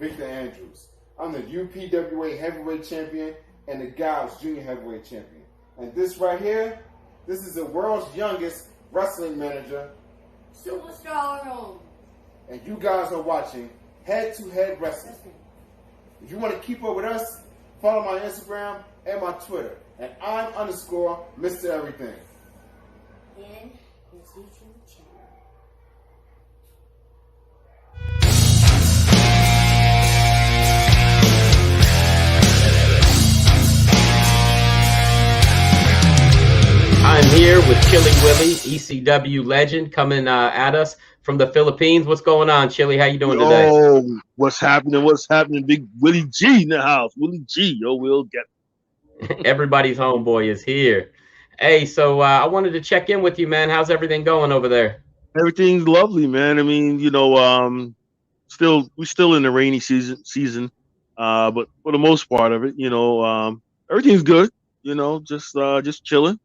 Victor Andrews. I'm the UPWA Heavyweight Champion and the Gals Junior Heavyweight Champion. And this right here, this is the world's youngest wrestling manager, Superstar. And you guys are watching Head to Head Wrestling. If you want to keep up with us, follow my Instagram and my Twitter. And I'm _Mr. Everything. And his YouTube channel. I'm here with Chilly Willy, ECW legend, coming at us from the Philippines. What's going on, Chilly? How you doing today? Oh, what's happening? What's happening? Big Willie G in the house. Willie G, yo, we'll get Everybody's homeboy is here. Hey, so I wanted to check in with you, man. How's everything going over there? everything's lovely, man. I mean, we're still in the rainy season, but for the most part of it, everything's good. Just chilling.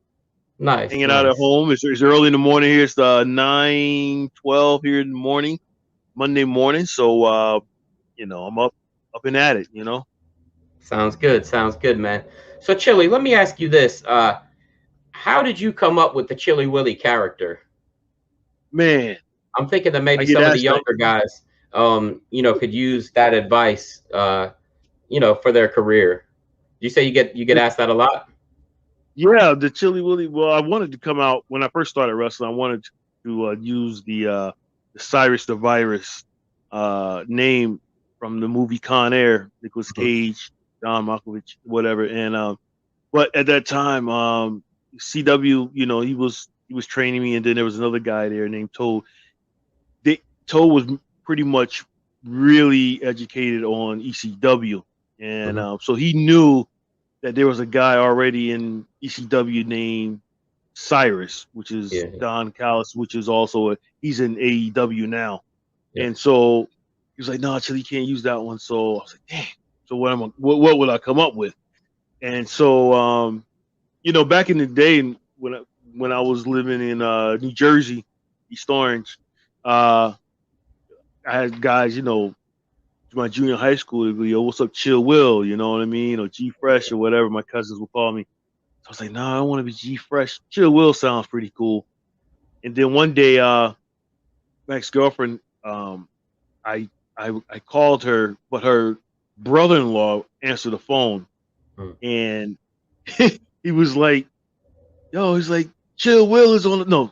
Nice. Hanging out at home. It's early in the morning here. It's 9:12 here in the morning, Monday morning. So, I'm up and at it, Sounds good, man. So, Chilly, let me ask you this. How did you come up with the Chilly Willy character? Man. I'm thinking that maybe some of the younger guys, could use that advice, for their career. You say you get asked that a lot? Yeah, the Chilly Willy. Well, I wanted to come out when I first started wrestling. I wanted to use the Cyrus the Virus name from the movie Con Air. Nicolas Cage, John Malkovich, whatever. And but at that time, CW, he was training me, and then there was another guy there named Toad. Toad was pretty much really educated on ECW, and so he knew that there was a guy already in ECW named Cyrus, which is Don Callis, which is also he's in AEW now. Yeah. And so he was like, "No, Chilly, you can't use that one." So I was like, "Damn." So what would I come up with? And so back in the day when I was living in New Jersey, East Orange, I had guys, my junior high school, would be, "Yo, what's up, Chill Will?" You know what I mean? Or G Fresh or whatever my cousins would call me. So I was like, "No, I don't want to be G Fresh. Chill Will sounds pretty cool." And then one day, my ex-girlfriend, I called her, but her brother-in-law answered the phone, and he was like, he's like, "Chill Will is on the..." No,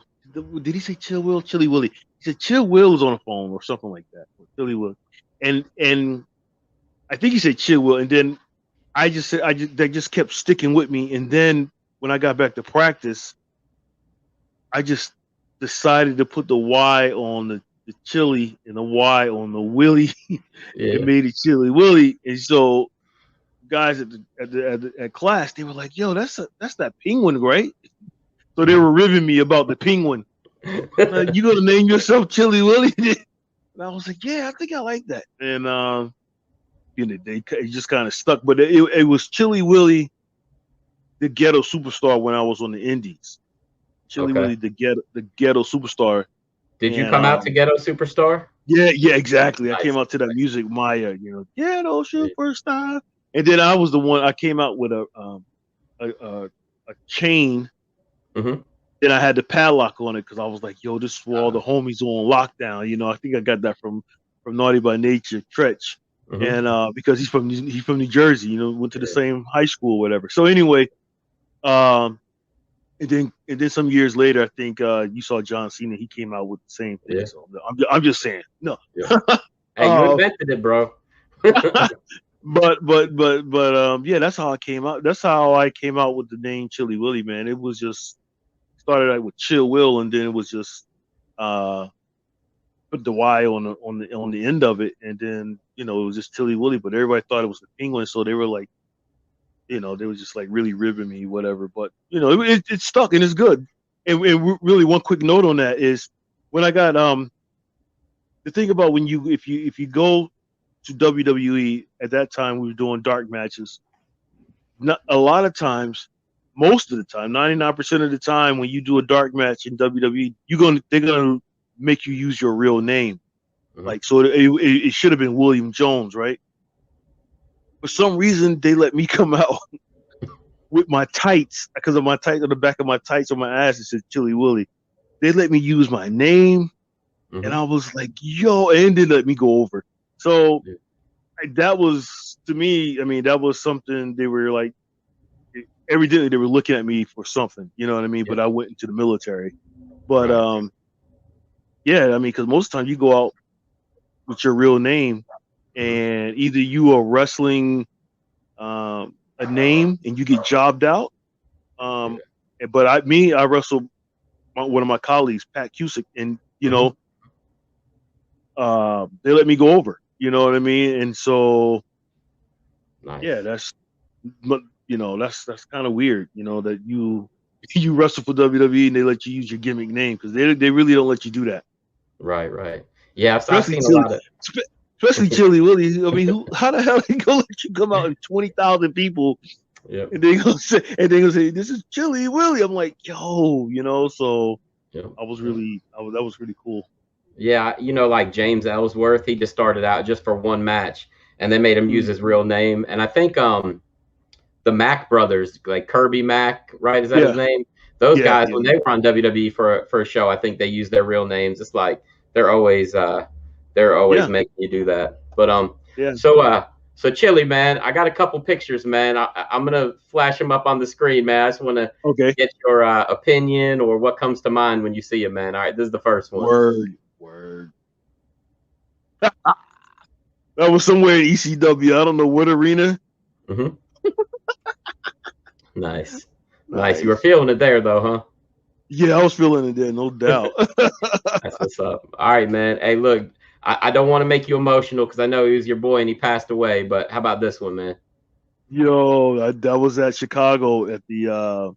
did he say Chill Will? Chilly Willy. He said Chill Will is on the phone or something like that. Chilly Will. And I think he said Chill Will, and then they just kept sticking with me. And then when I got back to practice, I just decided to put the Y on the Chilly and the Y on the Willy, and made it Chilly Willy. And so guys at class, they were like, "Yo, that's that penguin, right?" So they were ribbing me about the penguin. Like, "You gonna name yourself Chilly Willy?" And I was like, "Yeah, I think I like that." And it just kind of stuck. But it was Chilly Willy, the ghetto superstar, when I was on the Indies. Chilly Willy, the ghetto superstar. Did you come out to Ghetto Superstar? Yeah, exactly. Nice. I came out to that music, Maya, Ghetto Superstar. And then I was the one. I came out with a chain. Mm-hmm. Then I had the padlock on it because I was like, "Yo, this is for all the homies on lockdown." I think I got that from Naughty by Nature, Tretch, and because he's from New Jersey, went to the same high school or whatever. So anyway, and then some years later, I think you saw John Cena. He came out with the same thing. Yeah. So I'm just saying, no. Yeah. Hey, you invented it, bro. But yeah, that's how I came out. That's how I came out with the name Chilly Willy, man. It was just started out with Chill Will, and then it was just put the Y on the end of it, and then it was just Chilly Willy. But everybody thought it was the penguin, so they were like, they were just like really ribbing me, whatever. But it stuck and it's good. And really, one quick note on that is when I got the thing about if you go to WWE at that time, we were doing dark matches. Not a lot of times, most of the time, 99% of the time, when you do a dark match in WWE, they're gonna make you use your real name. Like, so it should have been William Jones, right? For some reason, they let me come out with my tights, because of my tights on the back of my tights on my ass. It said Chilly Willy. They let me use my name, and I was like, yo, and they let me go over. So that was, to me, I mean, that was something. They were like, every day they were looking at me for something, you know what I mean? But I went into the military. But yeah, I mean, because most of the time you go out with your real name, and either you are wrestling a name and you get jobbed out. But I wrestled one of my colleagues, Pat Cusick, and you know, they let me go over. You know what I mean? And so, yeah, that's, you know, that's kind of weird. You know, that you wrestle for WWE and they let you use your gimmick name, because they really don't let you do that. Right. Yeah, I've seen a lot of, especially Chilly Willy. I mean, how the hell they gonna let you come out in 20,000 people? Yep. And they gonna say, this is Chilly Willy. I'm like, yo, you know. So that was really cool. Yeah, you know, like James Ellsworth, he just started out just for one match, and they made him use his real name. And I think the Mack brothers, like Kirby Mack, right? Is that his name? Those guys, when they were on WWE for a show, I think they used their real names. It's like they're always making you do that. But so Chilly, man, I got a couple pictures, man. I'm gonna flash them up on the screen, man. I just want to get your opinion or what comes to mind when you see it, man. All right, this is the first one. Word. That was somewhere in ECW. I don't know what arena. Nice. You were feeling it there, though, huh? Yeah, I was feeling it there, no doubt. That's what's up. All right, man. Hey, look, I don't want to make you emotional because I know he was your boy and he passed away. But how about this one, man? Yo, that was at Chicago at the I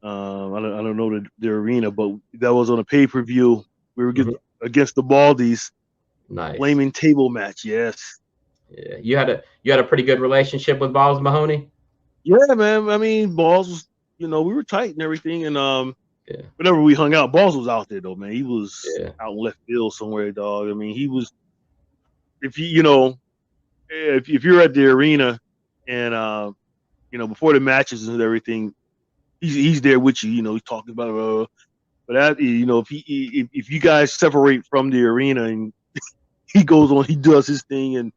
don't know the arena, but that was on a pay-per-view. We were against the Baldies. Nice. Flaming table match, yes. Yeah, you had a pretty good relationship with Balls Mahoney. Yeah, man. I mean, Balls was, you know, we were tight and everything, and whenever we hung out, Balls was out there though, man. He was out in left field somewhere, dog. I mean, he was. If if you're at the arena, and you know, before the matches and everything, he's there with you. You know, he's talking about. But that, you know, if you guys separate from the arena and he goes on, he does his thing, and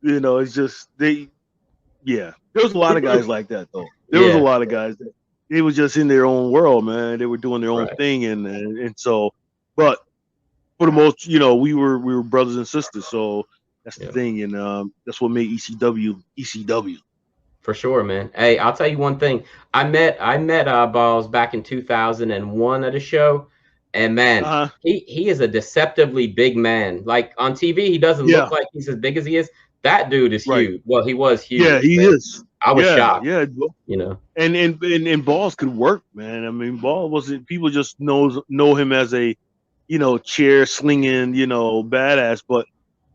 you know, it's just there was a lot of guys like that though. There was a lot of guys that they were just in their own world, man. They were doing their own thing, and so, but for the most, you know, we were brothers and sisters, so that's the thing, and that's what made ECW. For sure, man. Hey, I'll tell you one thing. I met Balls back in 2001 at a show, and man, he is a deceptively big man. Like on TV, he doesn't look like he's as big as he is. That dude is huge. Well, he was huge. Yeah, he is. I was shocked. Yeah, you know. And Balls could work, man. I mean, Balls wasn't. People just know him as a, you know, chair slinging, you know, badass, but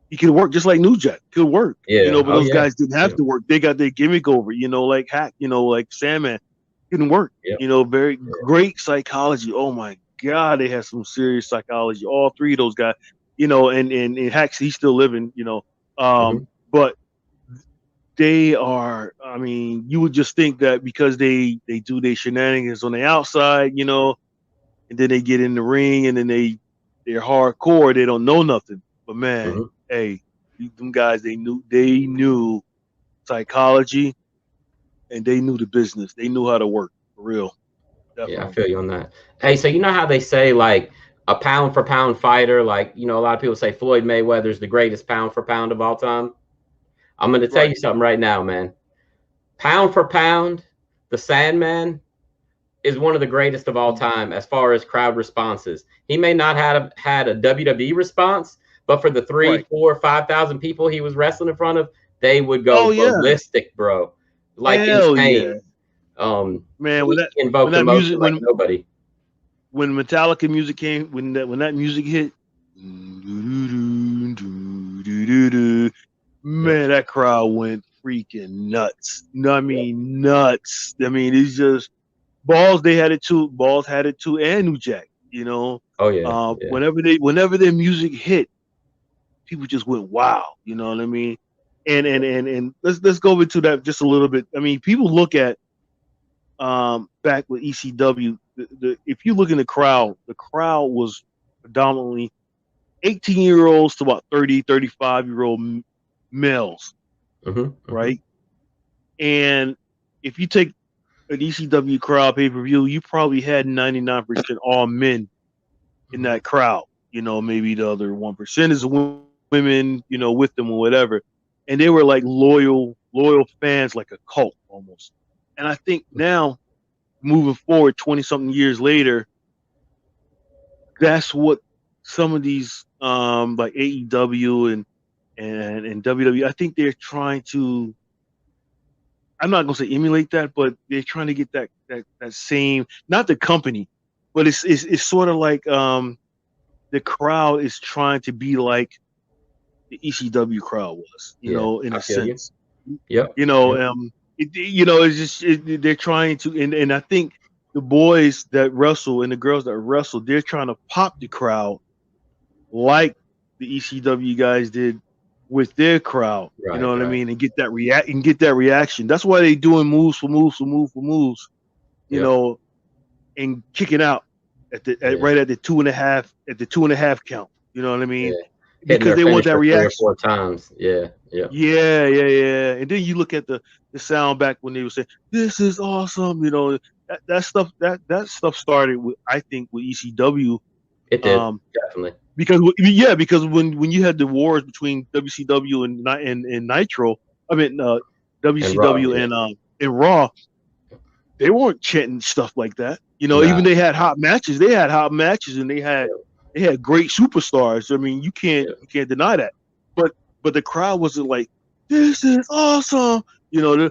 he could work just like New Jack could work. Yeah. You know, but those guys didn't have to work. They got their gimmick over, you know, like Hack, you know, like Sandman didn't work. You know, very great psychology. Oh my God, they had some serious psychology. All three of those guys, you know, and Hack, he's still living, you know. But they are, I mean, you would just think that because they do their shenanigans on the outside, you know, and then they get in the ring and then they're hardcore, they don't know nothing. But man, hey, them guys, they knew psychology and they knew the business. They knew how to work for real. Definitely. Yeah, I feel you on that. Hey, so you know how they say like a pound for pound fighter, like, you know, a lot of people say Floyd Mayweather's the greatest pound for pound of all time. I'm going to tell you something right now, man. Pound for pound, the Sandman is one of the greatest of all time as far as crowd responses. He may not have had a WWE response, but for the 3,000, 4,000, 5,000 people he was wrestling in front of, they would go ballistic, bro. Like insane. Man, when that music, like nobody. When Metallica music came, when that music hit, man, that crowd went freaking nuts. I mean, nuts. I mean, it's just Balls. They had it too. Balls had it too, and New Jack. You know. Oh yeah. Whenever their music hit, people just went wow. You know what I mean? And let's go into that just a little bit. I mean, people look at back with ECW. If you look in the crowd was predominantly 18-year-olds to about 30, 35-year-old males, right? And if you take an ECW crowd pay-per-view, you probably had 99% all men in that crowd. You know, maybe the other 1% is women, you know, with them or whatever. And they were like loyal fans, like a cult almost. And I think now, moving forward 20-something years later, that's what some of these like AEW and WWE, I think they're trying to, I'm not gonna say emulate that, but they're trying to get that same, not the company, but it's sort of like the crowd is trying to be like the ECW crowd was, you know, in a sense. Yeah. You know, you know, it's just they're trying to, and I think the boys that wrestle and the girls that wrestle, they're trying to pop the crowd like the ECW guys did with their crowd. Right, you know what I mean, and get that reaction. That's why they doing moves for moves. You know, and kicking out right at the 2.5 count. You know what I mean? Because they want that reaction 3 or 4 times. Yeah. And then you look at the sound back when they were saying, "This is awesome." You know, that stuff started with, I think, with ECW. It did, definitely. Because when you had the wars between WCW and Nitro, I mean WCW and Raw, they weren't chanting stuff like that. You know, even they had hot matches. They had hot matches, and they had great superstars. I mean, you can't deny that. But the crowd wasn't like, "This is awesome." You know,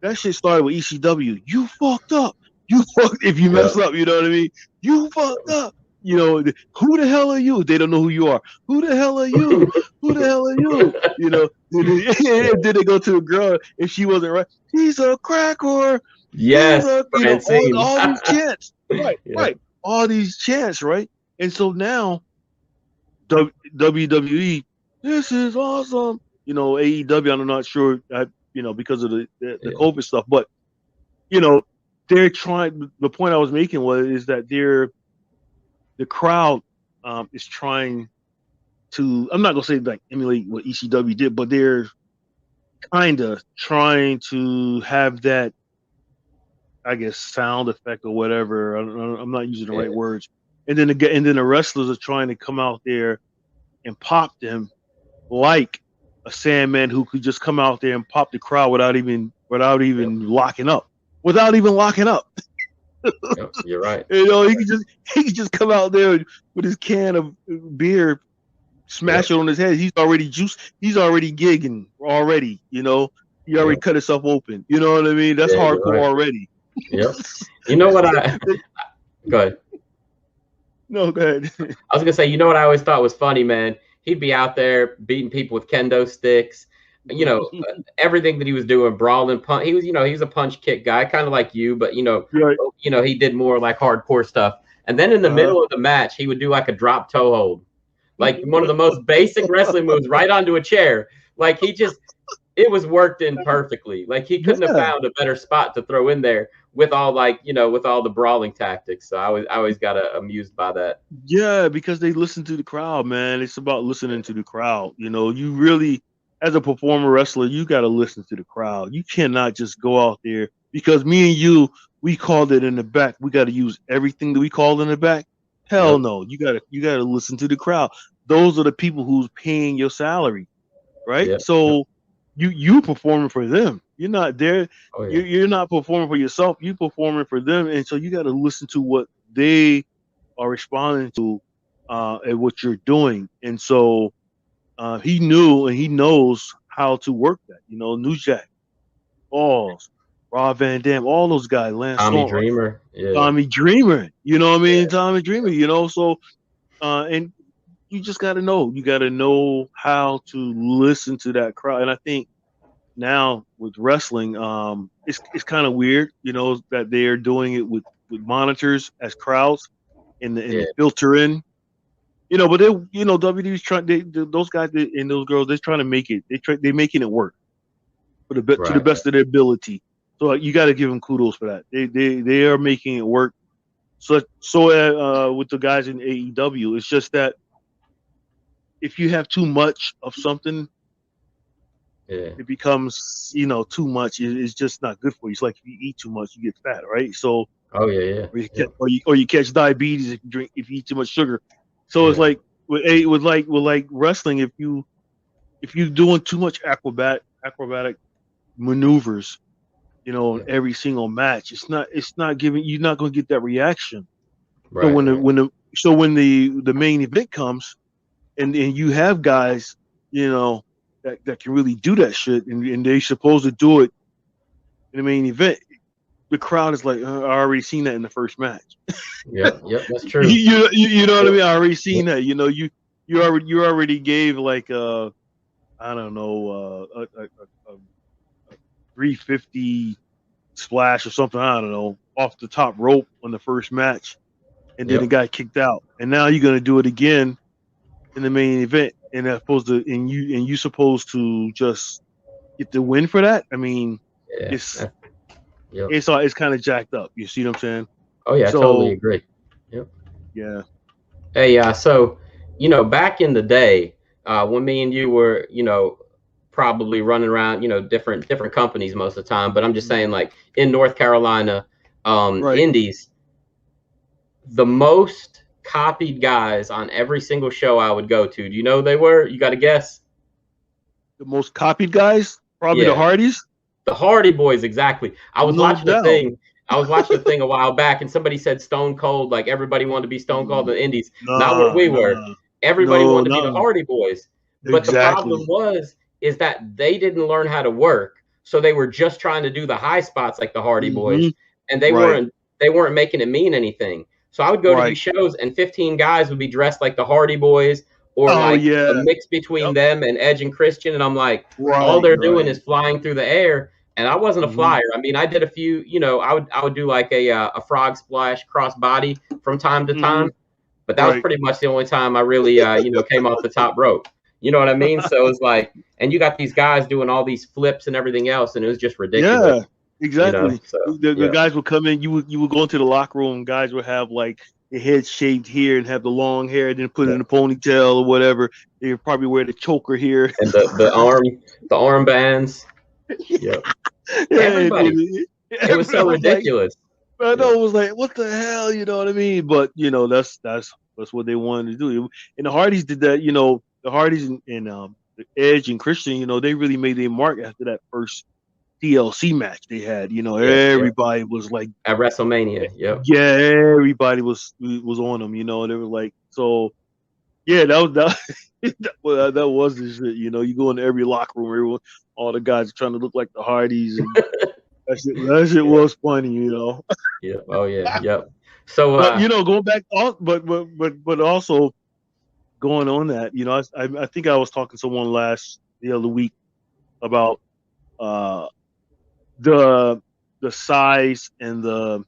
that shit started with ECW. You fucked up. You fucked if you mess up. You know what I mean? You fucked up. You know, who the hell are you? They don't know who you are. Who the hell are you? Who the hell are you? You know, and then they go to a girl, if she wasn't right, he's a crack whore. Yes, you know, all these chants. Right. All these chants, right? And so now, WWE, this is awesome. You know, AEW, I'm not sure, you know, because of the COVID stuff, but, you know, they're trying, the point I was making is that the crowd is trying to, I'm not going to say like emulate what ECW did, but they're kind of trying to have that, I guess, sound effect or whatever. I'm not using the right words. And then the wrestlers are trying to come out there and pop them like a Sandman who could just come out there and pop the crowd without even locking up. You're right. You know, he could just come out there with his can of beer, smash it on his head. He's already gigging already. You know, he already cut himself open. You know what I mean? That's hardcore already. Yep. You know what go ahead. No, go ahead. I was gonna say, you know what I always thought was funny, man? He'd be out there beating people with kendo sticks. You know, everything that he was doing, brawling, punch. He was a punch kick guy, kind of like you, but you know, he did more like hardcore stuff. And then in the middle of the match, he would do like a drop toe hold, like one of the most basic wrestling moves, right onto a chair. Like it was worked in perfectly. Like he couldn't have found a better spot to throw in there with all the brawling tactics. So I always got amused by that. Yeah, because they listen to the crowd, man. It's about listening to the crowd. You know, you really, as a performer wrestler, you got to listen to the crowd. You cannot just go out there, because me and you, we called it in the back. We got to use everything that we called in the back. Hell no. You gotta listen to the crowd. Those are the people who's paying your salary, right? Yep. So you performing for them. You're not there. Oh, yeah. You're not performing for yourself. You're performing for them, and so you got to listen to what they are responding to, and what you're doing. And so he knew, and he knows how to work that. You know, New Jack, Balls, Rob Van Dam, all those guys, Lance Tommy Dreamer. Yeah. Tommy Dreamer. You know what I mean? Yeah. Tommy Dreamer. You know, so and you just got to know. You got to know how to listen to that crowd. And I think now with wrestling, it's kind of weird, you know, that they're doing it with monitors as crowds and the filter in. You know, but they, you know, WWE's trying. Those guys and those girls, they're trying to make it. They're making it work for to the Right. best of their ability. So you got to give them kudos for that. They are making it work. So with the guys in AEW, it's just that if you have too much of something, Yeah. it becomes, you know, too much. It's just not good for you. It's like if you eat too much, you get fat, right? So Oh yeah, yeah. or you catch diabetes if you eat too much sugar. So it's Yeah. like with wrestling, if you doing too much acrobatic maneuvers, you know, in every single match, it's not giving, you're not going to get that reaction. So Right. when the main event comes and you have guys, you know, that can really do that shit, and they supposed to do it in the main event, the crowd is like, I already seen that in the first match. Yep. That's true. You know what I mean? I already seen that. You know, you already gave like I don't know a 350 splash or something. I don't know, off the top rope on the first match, and then the guy kicked out. And now you're gonna do it again in the main event, and that's supposed to, and you supposed to just get the win for that. I mean, it's kind of jacked up. You see what I'm saying? Oh yeah, I totally agree. Yep. Yeah. Hey, so you know, back in the day, when me and you were, you know, probably running around, you know, different companies most of the time, but I'm just saying, like in North Carolina, Right. indies, the most copied guys on every single show I would go to. Do you know who they were? You got to guess. The most copied guys, probably the Hardys. The Hardy Boys, exactly. I was watching the thing. I was watching the thing a while back, and somebody said Stone Cold, like everybody wanted to be Stone Cold in the Indies. Not where we were. Everybody wanted to be the Hardy Boys. But the problem is that they didn't learn how to work, so they were just trying to do the high spots like the Hardy Boys, and they weren't making it mean anything. So I would go to these shows, and 15 guys would be dressed like the Hardy Boys, or a mix between them and Edge and Christian, and I'm like, all they're doing is flying through the air. And I wasn't a flyer. I mean, I did a few, you know, I would do like a frog splash cross body from time to time, but that was pretty much the only time I really, you know, came off the top rope. You know what I mean? So it's like, and you got these guys doing all these flips and everything else, and it was just ridiculous. Yeah, exactly. You know? So, the guys would come in. You would go into the locker room. Guys would have like the head shaved here and have the long hair, then put it in a ponytail or whatever. They would probably wear the choker here and the arm bands. Yeah. Everybody. It was so ridiculous. Like, I know, it was like, what the hell, you know what I mean? But you know, that's what they wanted to do. And the Hardys did that. You know, the Hardys and Edge and Christian, you know, they really made their mark after that first TLC match they had. You know, everybody was like at WrestleMania. Yeah, everybody was on them. You know, they were like, so yeah, that was the shit. You know, you go into every locker room, everyone, all the guys are trying to look like the Hardys, and that shit was funny. You know. Yeah. Oh yeah. Yep. So, but you know, going back, but also going on that, you know, I think I was talking to someone the other week about the size and the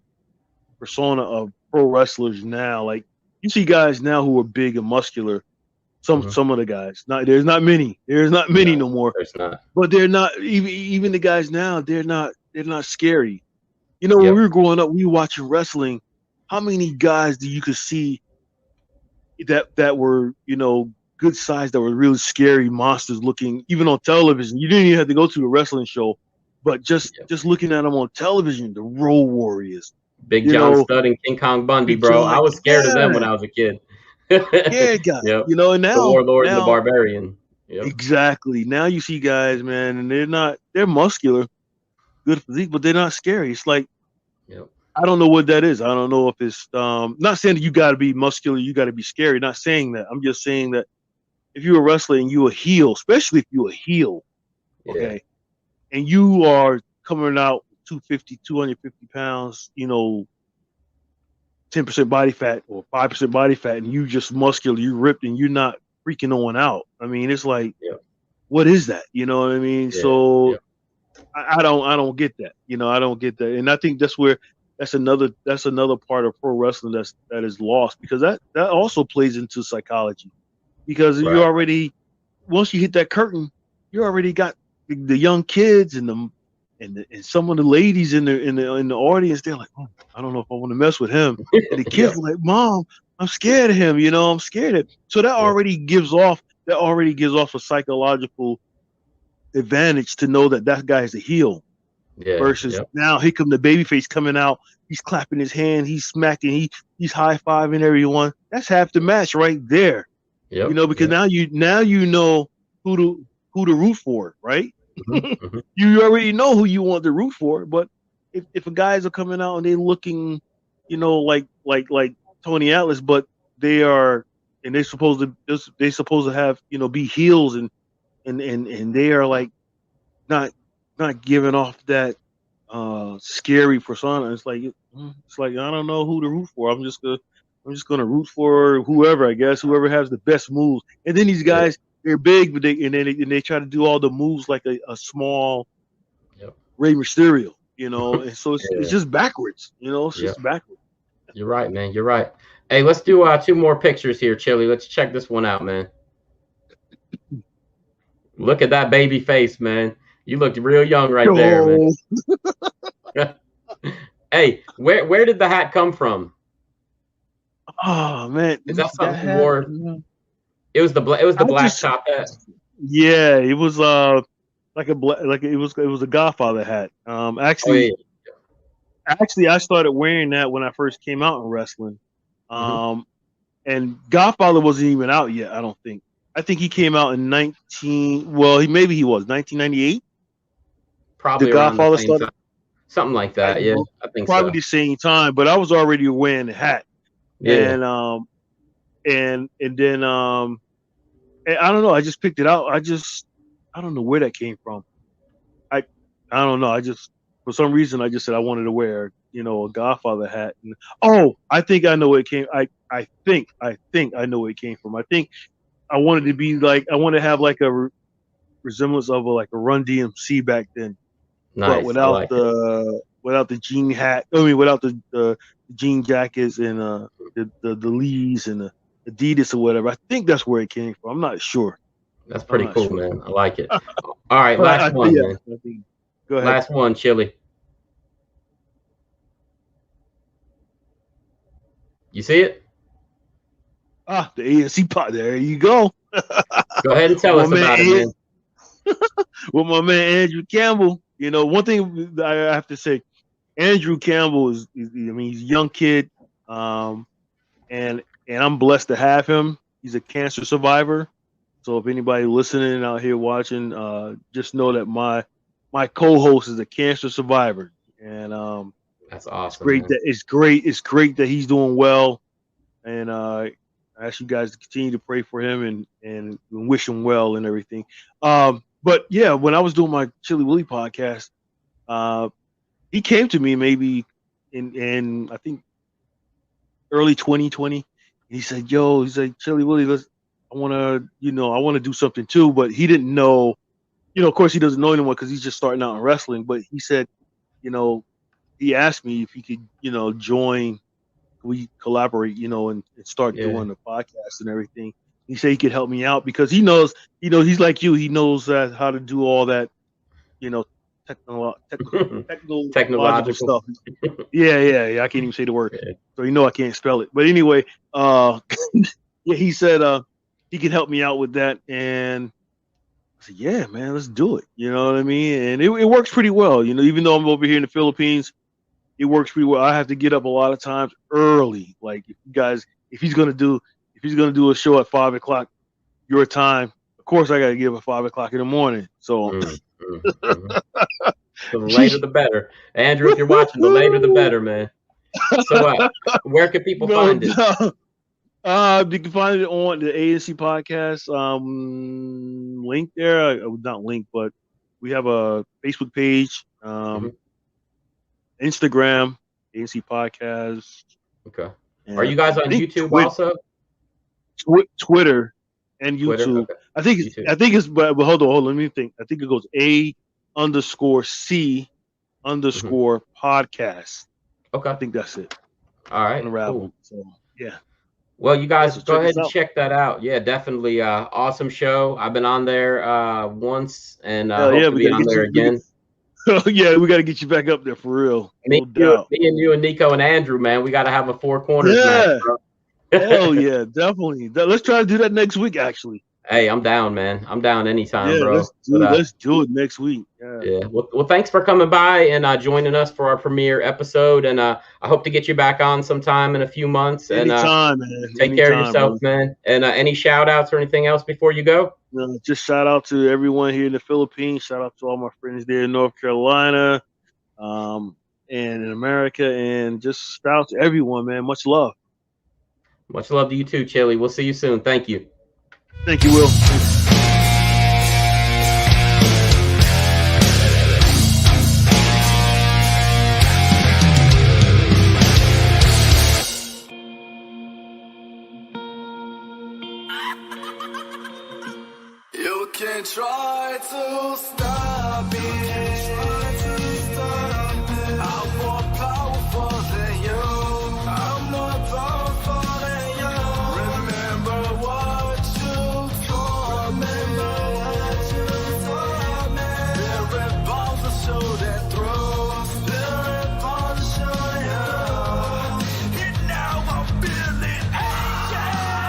persona of pro wrestlers now. Like, you see guys now who are big and muscular. Some of the guys. There's not many. There's not many no more. There's not. But they're not even the guys now. They're not scary. You know, when we were growing up, we were watching wrestling. How many guys do you could see that were, you know, good size, that were really scary monsters looking, even on television? You didn't even have to go to a wrestling show, but just looking at them on television, the Road Warriors, Big John Studd and King Kong Bundy, bro. I was scared of them when I was a kid. Guys. You know, and now the Warlord and the Barbarian. Exactly. Now you see guys, man, and they're muscular, good physique, but they're not scary. It's like, I don't know what that is. I don't know if it's not saying that you got to be muscular, you got to be scary. Not saying that. I'm just saying that if you're a wrestler and you're a heel, especially if you're a heel, okay, and you are coming out 250 pounds, you know, 10% body fat or 5% body fat, and you just muscular, you ripped, and you're not freaking no one out. I mean, it's like, what is that? You know what I mean? So I don't get that. You know, I don't get that, and I think that's where that's another part of pro wrestling that is lost, because that also plays into psychology, because you Right. already, once you hit that curtain, you already got the young kids and some of the ladies in the audience. They're like, oh, I don't know if I want to mess with him, and the kids are like, Mom, I'm scared of him. I'm scared of him. So that already gives off a psychological advantage to know that guy is a heel. Yeah. Versus now, here come the babyface coming out. He's clapping his hand. He's smacking. He's high fiving everyone. That's half the match right there. Yep. Because now you know who to root for, right? Mm-hmm. You already know who you want to root for. But if a guys are coming out and they're looking, like Tony Atlas, but they're supposed to have, be heels, and they are like not giving off that scary persona. It's like I don't know who to root for. I'm just gonna root for whoever, I guess, whoever has the best moves. And then these guys, they're big, but they try to do all the moves like a small Rey Mysterio, and so it's just backwards, it's just backwards. You're right, man. You're right. Hey, let's do 2 more pictures here, Chili. Let's check this one out, man. Look at that baby face, man. You looked real young right there, man. Hey, where did the hat come from? Oh man, is that something you wore? It was the black top hat. Yeah, it was it was a Godfather hat. Actually, I started wearing that when I first came out in wrestling. And Godfather wasn't even out yet, I don't think. I think he came out in 1998. Probably the Godfather around the same time. Something like that, yeah. I think probably the same time, but I was already wearing the hat. Yeah. And then and I don't know, I just picked it out. I don't know where that came from. I don't know. For some reason I just said I wanted to wear, a Godfather hat. And, I think I know where it came. I think I know where it came from. I think I wanted to be like, I wanted to have like a resemblance of a Run DMC back then. Nice. But without the jean hat, without the jean jackets and the Lees and the Adidas or whatever. I think that's where it came from. I'm not sure. That's pretty cool, man. I like it. All right, last one, man. Go ahead. Last one, Chili. You see it? The ANC pot. There you go. Go ahead and tell us about it, man. Well, my man Andrew Campbell. One thing I have to say, Andrew Campbell is he's a young kid, and I'm blessed to have him. He's a cancer survivor. So if anybody listening out here watching, just know that my co-host is a cancer survivor, and that's awesome. It's great that he's doing well, and I ask you guys to continue to pray for him and wish him well and everything. But yeah, when I was doing my Chilly Willy podcast, he came to me maybe in I think early 2020. He said, Chilly Willy, I want to do something too. But he didn't know, of course he doesn't know anyone because he's just starting out in wrestling. But he said, he asked me if he could, join, we collaborate, and start doing the podcast and everything. He said he could help me out because he knows, he's like you. He knows how to do all that, technological stuff. Yeah. I can't even say the word. Yeah. So I can't spell it. But anyway, he said he could help me out with that. And I said, yeah, man, let's do it. You know what I mean? And it works pretty well. Even though I'm over here in the Philippines, it works pretty well. I have to get up a lot of times early. Like if he's gonna do a show at 5 o'clock your time, of course I gotta give at 5 o'clock in the morning. So the later the better. Andrew, if you're watching, the later the better, man. So where can people find it? You can find it on the ANC podcast link there. Not link, but we have a Facebook page. Instagram, ANC Podcast. Okay. Are you guys on YouTube also? Twitter and YouTube. Okay. I think it's but hold on, let me think. I think it goes A_C_podcast. Okay. I think that's it. All right. Unravel. Cool. So yeah. Well, you guys So go check ahead us and out. check that out. Yeah, definitely. Awesome show. I've been on there once, and Hell hope yeah, to we be gotta on get there you. again. Yeah, we gotta get you back up there for real. No doubt. Me and you and Nico and Andrew, man, we got to have a four corners match, Yeah. bro. Hell yeah, definitely. Let's try to do that next week, actually. Hey, I'm down, man. I'm down anytime, Yeah, bro. let's do it next week. Yeah. Yeah. Well, thanks for coming by and joining us for our premiere episode. And I hope to get you back on sometime in a few months. Anytime, man. Take care of yourself, man. And any shout outs or anything else before you go? Just shout out to everyone here in the Philippines. Shout out to all my friends there in North Carolina, and in America. And just shout out to everyone, man. Much love. Much love to you too, Chilly. We'll see you soon. Thank you. Thank you, Will. You can try to stop me. I'm more powerful than you. I'm more powerful than you. Remember what you told me. There are bombs to show that through. There are bombs to show you. And now I'm feeling anxious.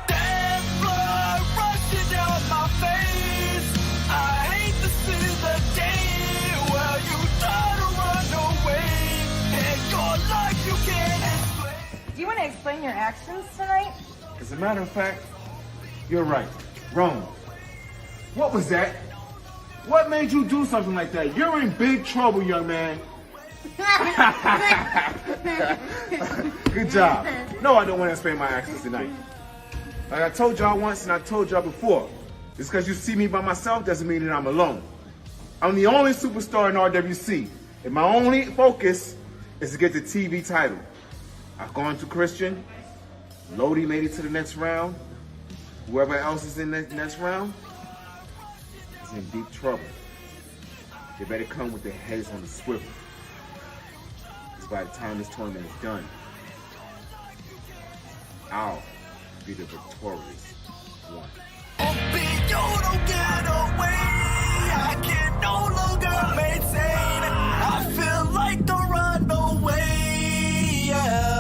Damn blood rushing down my face. I hate to see the day where you try to run away, and your life you can't explain. Do you want to explain your actions tonight? As a matter of fact, you're right. Wrong. What was that? What made you do something like that? You're in big trouble, young man. Good job. No, I don't want to explain my actions tonight. Like I told y'all once and I told y'all before, just because you see me by myself doesn't mean that I'm alone. I'm the only superstar in RWC, and my only focus is to get the TV title. I've gone to Christian, Lodi made it to the next round. Whoever else is in the next round is in deep trouble. They better come with their heads on the swivel. Because by the time this tournament is done, I'll be the victorious one. Hoping you don't get away. I can no longer maintain. I feel like the runaway. Yeah.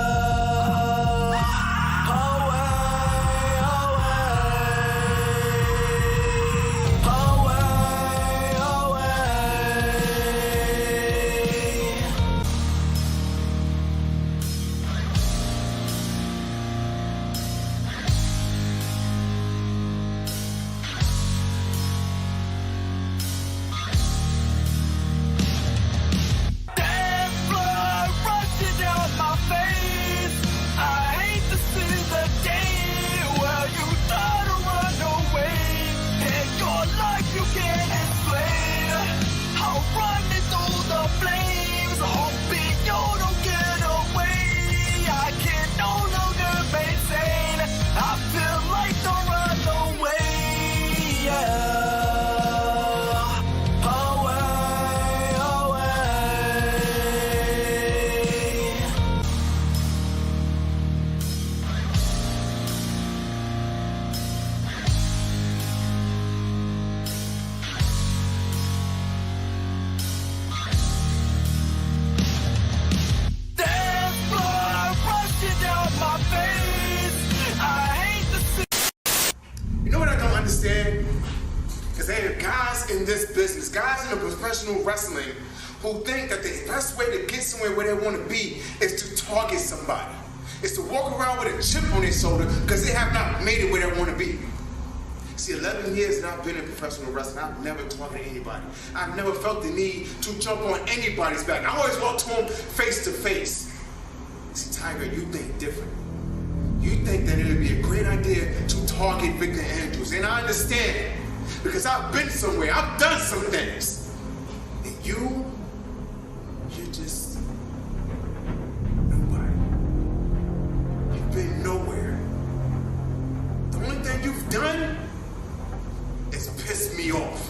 Because there are guys in this business, guys in the professional wrestling, who think that the best way to get somewhere where they want to be is to target somebody. Is to walk around with a chip on their shoulder because they have not made it where they want to be. See, 11 years that I've been in professional wrestling, I've never targeted anybody. I've never felt the need to jump on anybody's back. I always walk to them face to face. See, Tiger, you think different. You think that it would be a great idea to target Victor Andrews, and I understand, because I've been somewhere, I've done some things. And you're just nobody. You've been nowhere. The only thing you've done is piss me off.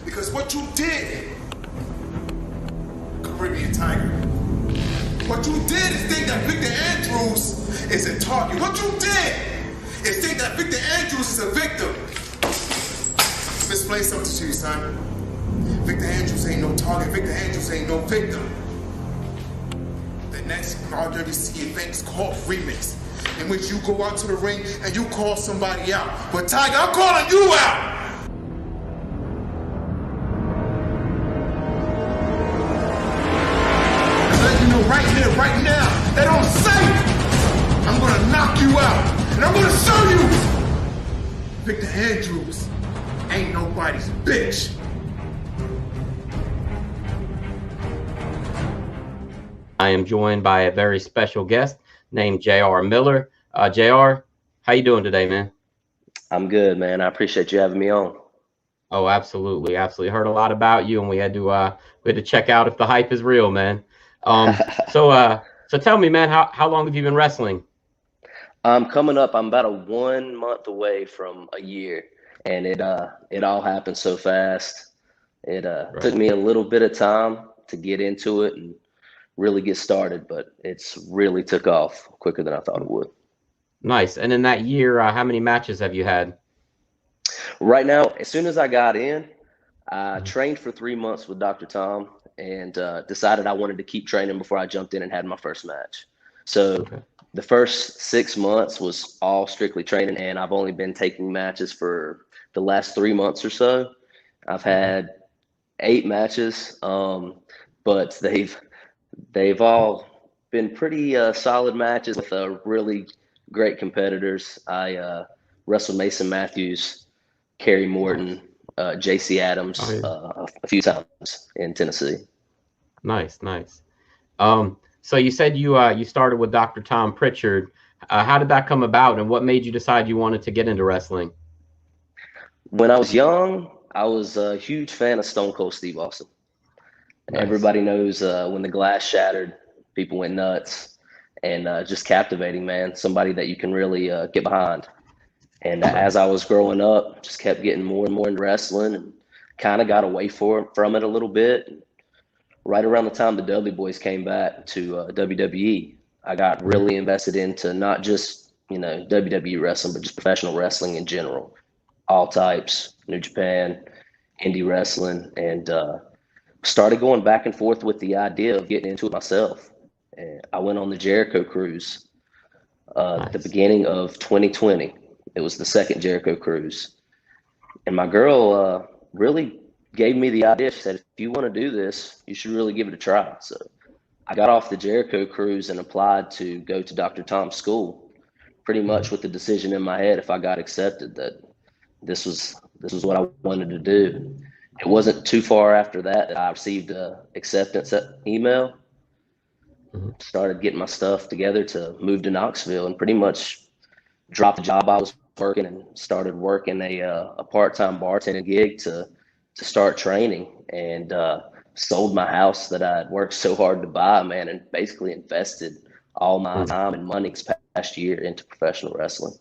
Because what you did Tiger. What you did is think that Victor Andrews is a target. What you did is think that Victor Andrews is a victim. Let me explain something to you, son. Victor Andrews ain't no target. Victor Andrews ain't no victim. The next RWC event is called Remix, in which you go out to the ring and you call somebody out. But Tiger, I'm calling you out! I'm letting you know right here, right now, that on sight, I'm gonna knock you out. And I'm gonna show you Victor Andrews ain't nobody's bitch. I am joined by a very special guest named JR Miller. JR, how you doing today, man? I'm good, man. I appreciate you having me on. Oh, absolutely, absolutely. Heard a lot about you, and we had to check out if the hype is real, man. So tell me, man, how long have you been wrestling? Coming up, I'm about a 1 month away from a year, and it all happened so fast. It took me a little bit of time to get into it and really get started, but it's really took off quicker than I thought it would. Nice. And in that year, how many matches have you had? Right now, as soon as I got in, I trained for 3 months with Dr. Tom and decided I wanted to keep training before I jumped in and had my first match. So the first 6 months was all strictly training, and I've only been taking matches for the last 3 months or so. I've had 8 matches, but they've all been pretty solid matches with really great competitors. I wrestled Mason Matthews, Kerry Morton, JC Adams a few times in Tennessee. Nice, nice. So you said you started with Dr. Tom Pritchard. How did that come about, and what made you decide you wanted to get into wrestling? When I was young, I was a huge fan of Stone Cold Steve Austin. Nice. Everybody knows when the glass shattered, people went nuts, and just captivating, man. Somebody that you can really get behind. And as I was growing up, just kept getting more and more into wrestling, and kind of got away from it a little bit. Right around the time the Dudley Boys came back to WWE, I got really invested into not just WWE wrestling, but just professional wrestling in general, all types, New Japan, indie wrestling, and started going back and forth with the idea of getting into it myself. And I went on the Jericho cruise at the beginning of 2020. It was the second Jericho cruise. And my girl really gave me the idea. She said, if you want to do this, you should really give it a try. So I got off the Jericho cruise and applied to go to Dr. Tom's school, pretty much with the decision in my head, if I got accepted, that this was what I wanted to do. It wasn't too far after that I received an acceptance email, started getting my stuff together to move to Knoxville, and pretty much dropped the job I was working and started working a part-time bartending gig to start training, and sold my house that I had worked so hard to buy, man, and basically invested all my time and money this past year into professional wrestling.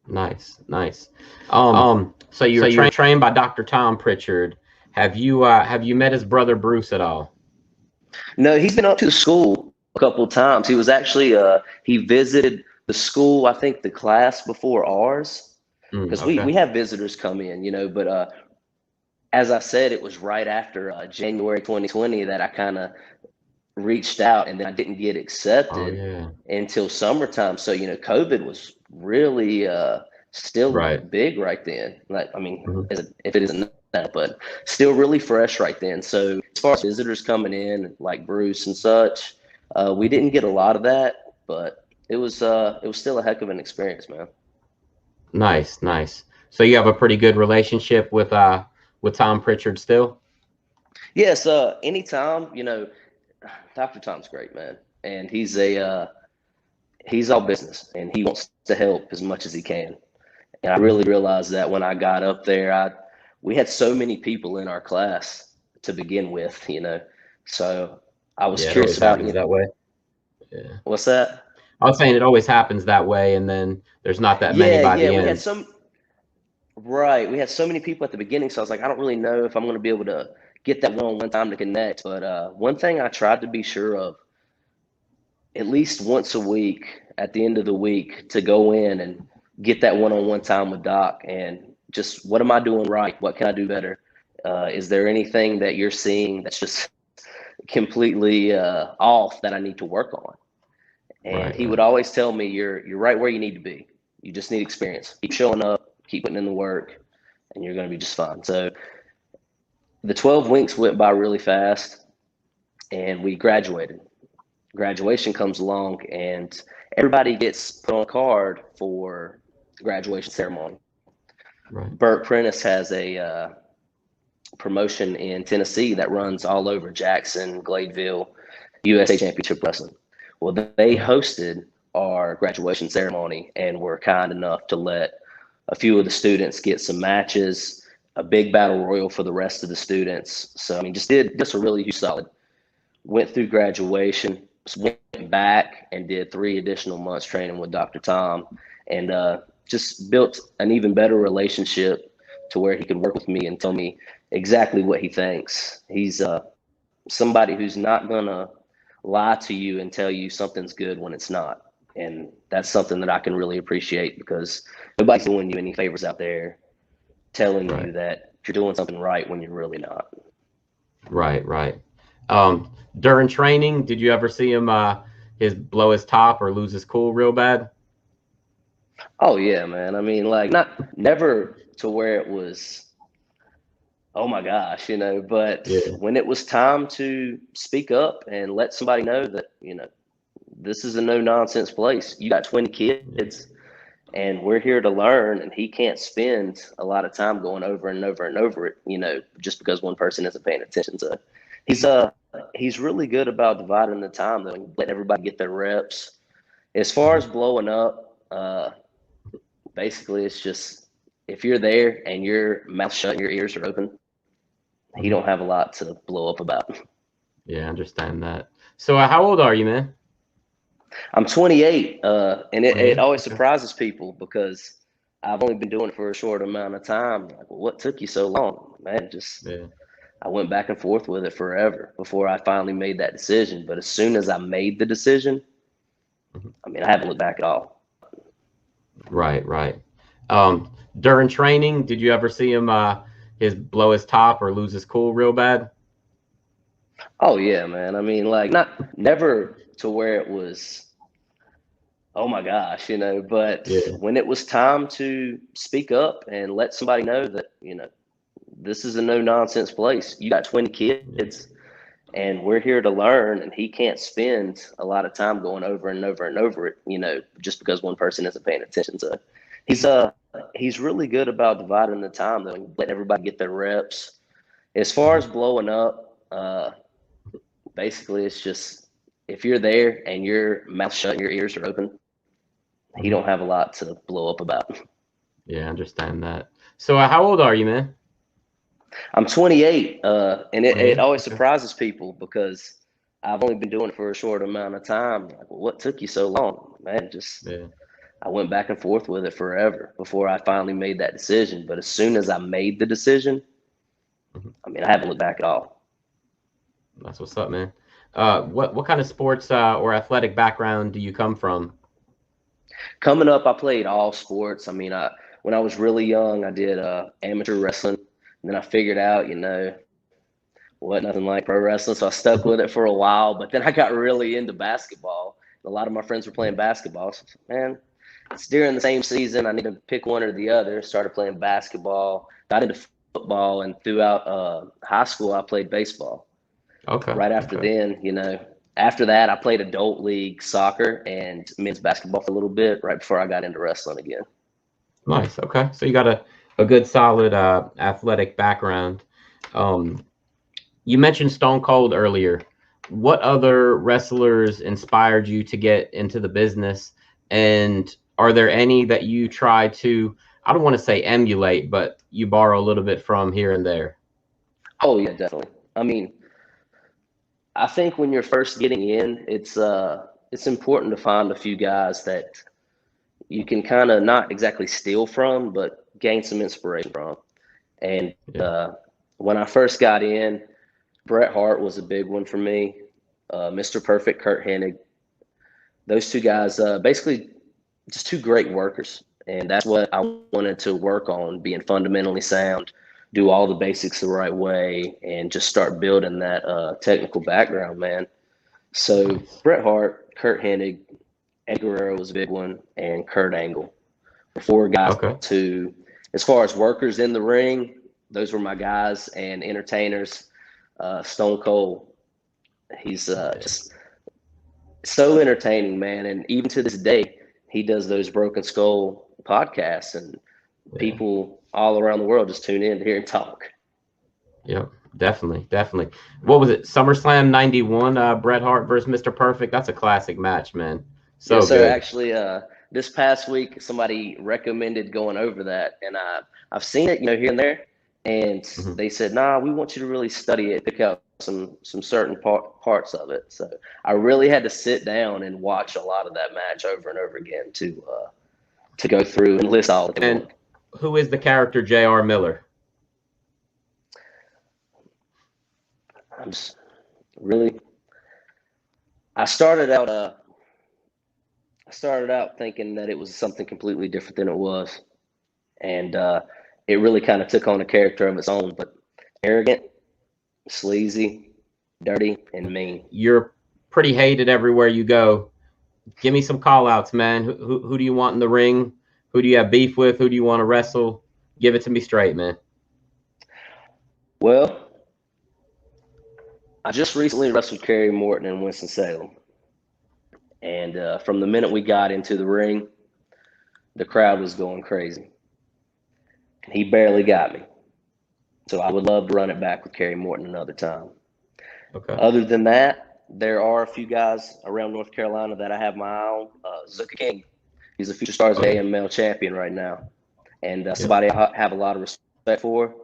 Nice, nice. So you were trained by Dr. Tom Pritchard. Have you met his brother Bruce at all? No, he's been up to the school a couple of times. He was actually he visited the school, I think the class before ours, because we have visitors come in, but as I said, it was right after January 2020 that I kind of reached out, and then I didn't get accepted until summertime. So, COVID was really still big right then. Like, I mean, if it isn't that, but still really fresh right then. So as far as visitors coming in, like Bruce and such, we didn't get a lot of that, but it was still a heck of an experience, man. Nice, nice. So you have a pretty good relationship with Tom Pritchard still? Yes, anytime, Dr. Tom's great, man. And he's all business, and he wants to help as much as he can. And I really realized that when I got up there, we had so many people in our class to begin with, so I was curious about that way. Yeah. What's that? I was saying it always happens that way, and then there's not that many by the end. We had we had so many people at the beginning, so I was like, I don't really know if I'm going to be able to get that one-on-one time to connect. But one thing I tried to be sure of, at least once a week, at the end of the week, to go in and get that one-on-one time with Doc and just, what am I doing right? What can I do better? Is there anything that you're seeing that's just completely off that I need to work on? And he would always tell me, you're right where you need to be. You just need experience. Keep showing up, keep putting in the work, and you're going to be just fine. So the 12 weeks went by really fast, and we graduated. Graduation comes along, and everybody gets put on a card for graduation ceremony. Right. Burt Prentice has a promotion in Tennessee that runs all over Jackson, Gladeville, USA Championship Wrestling. Well, they hosted our graduation ceremony and were kind enough to let a few of the students get some matches, a big battle royal for the rest of the students. So, I mean, just did a really huge solid. Went through graduation, went back and did 3 additional months training with Dr. Tom, and just built an even better relationship to where he could work with me and tell me exactly what he thinks. He's somebody who's not going to lie to you and tell you something's good when it's not. And that's something that I can really appreciate, because nobody's doing you any favors out there telling you that you're doing something right when you're really not. Right. During training, did you ever see him blow his top or lose his cool real bad? Oh yeah, man. I mean, like, never to where it was, oh my gosh, but when it was time to speak up and let somebody know that, this is a no nonsense place. You got 20 kids and we're here to learn, and he can't spend a lot of time going over and over and over it, just because one person isn't paying attention. So he's really good about dividing the time, though, and let everybody get their reps. As far as blowing up, basically it's just, if you're there and your mouth shut and your ears are open, you don't have a lot to blow up about. Yeah, I understand that. So how old are you, man? I'm 28, and it always surprises people, because I've only been doing it for a short amount of time. Like, well, what took you so long, man? I went back and forth with it forever before I finally made that decision. But as soon as I made the decision, I mean, I haven't looked back at all. Right. During training, did you ever see him blow his top or lose his cool real bad? Oh yeah, man. I mean, like, never to where it was, oh my gosh, but when it was time to speak up and let somebody know that, this is a no nonsense place. You got 20 kids and we're here to learn, and he can't spend a lot of time going over and over and over it, just because one person isn't paying attention. So he's really good about dividing the time, though, and let everybody get their reps. As far as blowing up, basically it's just, if you're there and your mouth shut and your ears are open, you don't have a lot to blow up about. Yeah, I understand that. So how old are you, man? I'm 28, and it always surprises people, because I've only been doing it for a short amount of time. Like, well, what took you so long, man? I went back and forth with it forever before I finally made that decision. But as soon as I made the decision, I mean, I haven't looked back at all. That's what's up, man. What kind of sports or athletic background do you come from? Coming up, I played all sports. I mean, when I was really young, I did amateur wrestling. And then I figured out, nothing like pro wrestling. So I stuck with it for a while. But then I got really into basketball. A lot of my friends were playing basketball. So, man, it's during the same season. I need to pick one or the other. Started playing basketball, got into football, and throughout high school, I played baseball. Okay. Right after then, after that, I played adult league soccer and men's basketball for a little bit right before I got into wrestling again. Nice. Okay. So you got a good solid athletic background. You mentioned Stone Cold earlier. What other wrestlers inspired you to get into the business? And are there any that you try to, I don't want to say emulate, but you borrow a little bit from here and there? Oh yeah, definitely. I mean, I think when you're first getting in, it's important to find a few guys that you can kind of not exactly steal from, but gain some inspiration from. And when I first got in, Bret Hart was a big one for me. Mr. Perfect, Kurt Hennig. Those two guys, basically just two great workers. And that's what I wanted to work on, being fundamentally sound, do all the basics the right way, and just start building that technical background, man. So Bret Hart, Kurt Hennig, Eddie Guerrero was a big one, and Kurt Angle. Four guys who, as far as workers in the ring, those were my guys, and entertainers. Stone Cold, he's just so entertaining, man. And even to this day, he does those Broken Skull podcasts, and people all around the world just tune in to hear him talk. Yep, definitely. What was it? SummerSlam '91, Bret Hart versus Mr. Perfect. That's a classic match, man. So yes, sir. good. Actually, this past week, somebody recommended going over that, and I've seen it, here and there, and they said, "Nah, we want you to really study it, pick out some certain parts of it." So I really had to sit down and watch a lot of that match over and over again to go through and list all of them. And who is the character J.R. Miller? I started out thinking that it was something completely different than it was. And it really kind of took on a character of its own, but arrogant, sleazy, dirty, and mean. You're pretty hated everywhere you go. Give me some call outs, man. Who do you want in the ring? Who do you have beef with? Who do you want to wrestle? Give it to me straight, man. Well, I just recently wrestled Kerry Morton in Winston-Salem. And from the minute we got into the ring, the crowd was going crazy. And he barely got me. So I would love to run it back with Kerry Morton another time. Okay. Other than that, there are a few guys around North Carolina that I have my eye on. Zuka King, he's a Future Stars AML champion right now. And somebody I have a lot of respect for.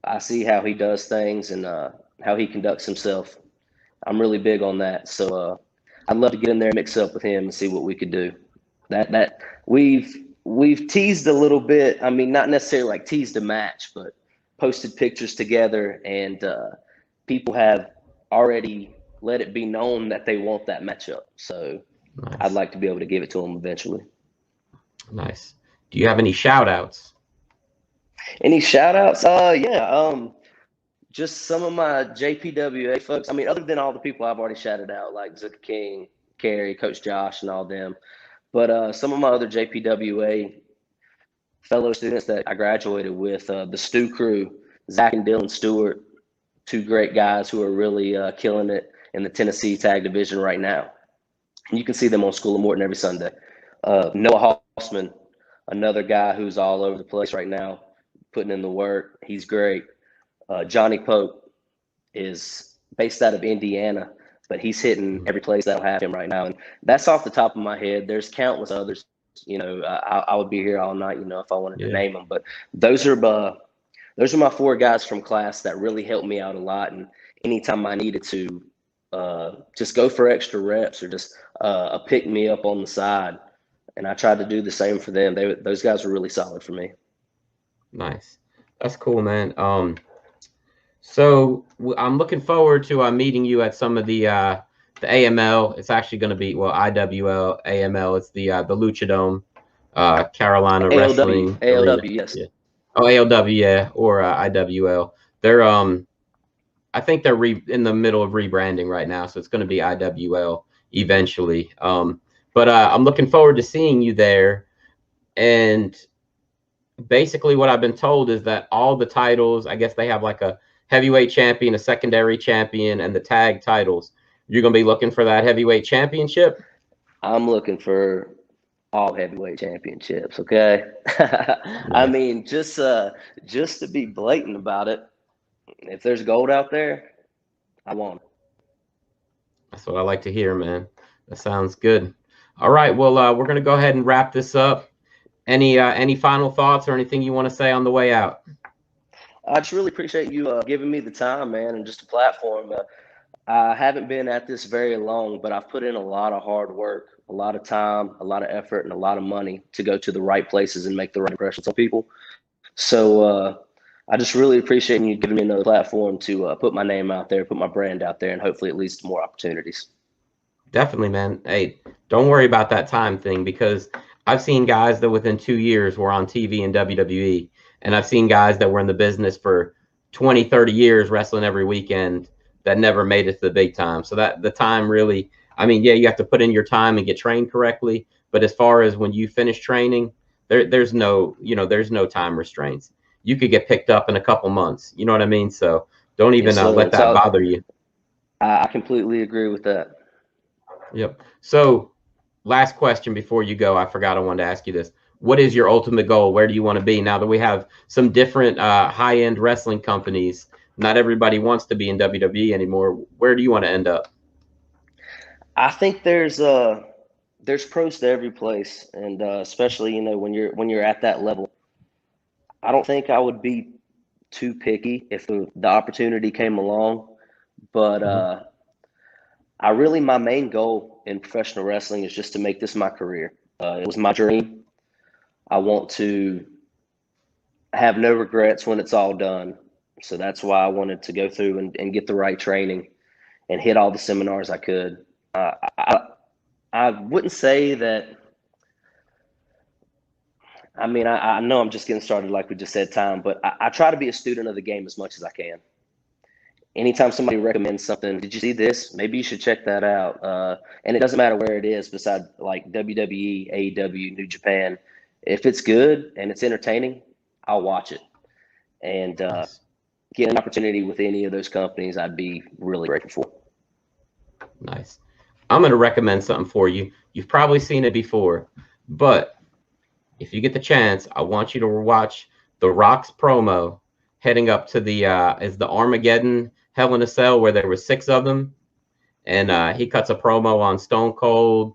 I see how he does things and how he conducts himself. I'm really big on that. So I'd love to get in there and mix up with him and see what we could do. That we've teased a little bit. I mean, not necessarily like teased a match, but posted pictures together, and people have already let it be known that they want that matchup. So nice. I'd like to be able to give it to them eventually. Nice. Do you have any shout outs? Any shout outs? Just some of my JPWA folks. I mean, other than all the people I've already shouted out, like Zuka King, Kerry, Coach Josh, and all them. But some of my other JPWA fellow students that I graduated with, the Stu crew, Zach and Dylan Stewart, two great guys who are really killing it in the Tennessee tag division right now. And you can see them on School of Morton every Sunday. Noah Hossman, another guy who's all over the place right now, putting in the work. He's great. Johnny Pope is based out of Indiana, but he's hitting every place that'll have him right now. And that's off the top of my head. There's countless others. I would be here all night, if I wanted to name them. But those are my four guys from class that really helped me out a lot. And anytime I needed to just go for extra reps or just pick me up on the side, and I tried to do the same for them. Those guys were really solid for me. Nice. That's cool, man. So I'm looking forward to meeting you at some of the AML. It's actually going to be IWL, AML. It's the Luchadome, Carolina ALW, Wrestling. ALW, yes. Yeah. Oh, ALW, yeah, or IWL. They're I think they're in the middle of rebranding right now, so it's going to be IWL eventually. But I'm looking forward to seeing you there. And basically what I've been told is that all the titles, I guess they have like a heavyweight champion, a secondary champion, and the tag titles. You're going to be looking for that heavyweight championship? I'm looking for all heavyweight championships, okay? I mean, just to be blatant about it, if there's gold out there, I want it. That's what I like to hear, man. That sounds good. All right, well, we're going to go ahead and wrap this up. Any final thoughts or anything you want to say on the way out? I just really appreciate you giving me the time, man, and just a platform. I haven't been at this very long, but I've put in a lot of hard work, a lot of time, a lot of effort, and a lot of money to go to the right places and make the right impressions on people. So I just really appreciate you giving me another platform to put my name out there, put my brand out there, and hopefully it leads to more opportunities. Definitely, man. Hey, don't worry about that time thing, because I've seen guys that within 2 years were on TV in WWE, and I've seen guys that were in the business for 20, 30 years wrestling every weekend that never made it to the big time. So that the time really, I mean, yeah, you have to put in your time and get trained correctly, but as far as when you finish training, there's no, there's no time restraints. You could get picked up in a couple months. You know what I mean? So don't even let that bother you. I completely agree with that. Yep. So last question before you go, I forgot I wanted to ask you this. What is your ultimate goal? Where do you want to be now that we have some different high-end wrestling companies? Not everybody wants to be in WWE anymore. Where do you want to end up? I think there's pros to every place, and especially when you're at that level. I don't think I would be too picky if the opportunity came along, but my main goal in professional wrestling is just to make this my career. It was my dream. I want to have no regrets when it's all done. So that's why I wanted to go through and get the right training and hit all the seminars I could. I wouldn't say that. I mean, I know I'm just getting started, like we just said, Tom, but I try to be a student of the game as much as I can. Anytime somebody recommends something, did you see this? Maybe you should check that out. And it doesn't matter where it is, besides like WWE, AEW, New Japan. If it's good and it's entertaining, I'll watch it. And get an opportunity with any of those companies, I'd be really grateful for. Nice. I'm going to recommend something for you. You've probably seen it before, but if you get the chance, I want you to watch The Rock's promo heading up to the Armageddon Hell in a Cell, where there were 6 of them, and he cuts a promo on Stone Cold,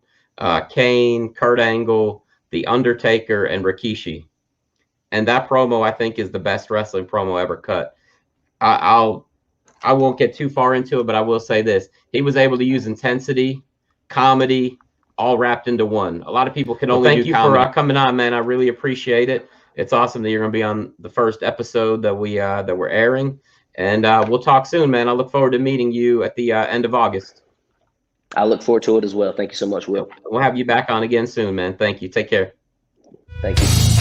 Kane, Kurt Angle, The Undertaker, and Rikishi. And that promo, I think, is the best wrestling promo ever cut. I won't get too far into it, but I will say this. He was able to use intensity, comedy, all wrapped into one. A lot of people can only do comedy. Thank you for coming on, man. I really appreciate it. It's awesome that you're going to be on the first episode that we're airing. And we'll talk soon, man. I look forward to meeting you at the end of August. I look forward to it as well. Thank you so much, Will. We'll have you back on again soon, man. Thank you. Take care. Thank you.